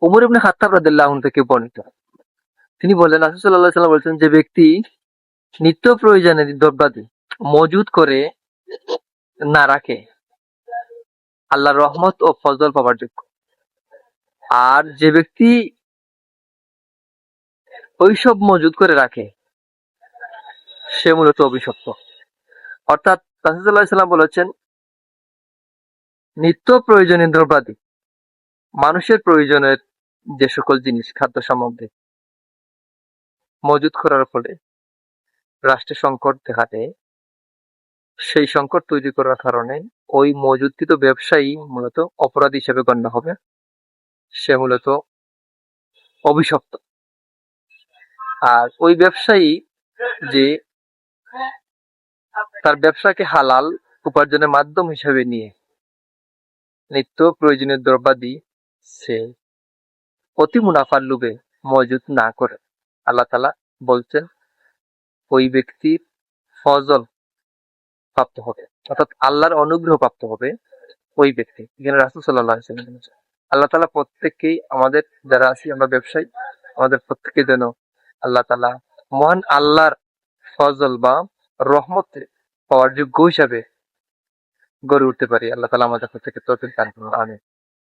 উমর ইবনে খাত্তাব রাদিয়াল্লাহু আনহু থেকে বর্ণিত, তিনি বলেন রাসূল সাল্লাল্লাহু আলাইহি ওয়াসাল্লাম বলেছেন, যে ব্যক্তি নিত্য প্রয়োজনীয় দ্রব্যাদি মজুদ করে না রাখে, আল্লাহর রহমত ও ফজল পাবার যোগ্য। আর যে ব্যক্তি ওইসব মজুদ করে রাখে, সে মূলত অভিশপ্ত। অর্থাৎ রাসূল সাল্লাল্লাহু আলাইহি ওয়াসাল্লাম বলেছেন, নিত্য প্রয়োজনীয় দ্রব্যাদি, মানুষের প্রয়োজনের যে সকল জিনিস, খাদ্য সামগ্রী মজুদ করার ফলে রাষ্ট্রে সংকট দেখা দেয়, সেই সংকট তৈরি করার কারণে ওই মজুদকৃত ব্যবসায়ী মূলত অপরাধী হিসেবে গণ্য হবে, সে মূলত অভিশপ্ত। আর ওই ব্যবসায়ী যে তার ব্যবসাকে হালাল উপার্জনের মাধ্যম হিসেবে নিয়ে নিত্য প্রয়োজনীয় দ্রব্যাদি সে অতি মুনাফার লোভে মজুদ না করে, আল্লাহ তাআলা বলছেন ওই ব্যক্তির ফজল প্রাপ্ত হবে, অর্থাৎ আল্লাহর অনুগ্রহ প্রাপ্ত হবে ওই ব্যক্তি। এখানে রাসূল সাল্লাল্লাহু আলাইহি ওয়াসাল্লাম বলেছেন, আল্লাহ তাআলা প্রত্যেককেই, আমাদের যারা আছি আমরা ব্যবসায়ী, আমাদের প্রত্যেকের যেন আল্লাহ তাআলা মহান আল্লাহর ফজল বা রহমত পাওয়ার যোগ্য হিসাবে গড়ে উঠতে পারি। আল্লাহ তাআলা আমাদের প্রত্যেককে তৌফিক দান করুন। আমিন।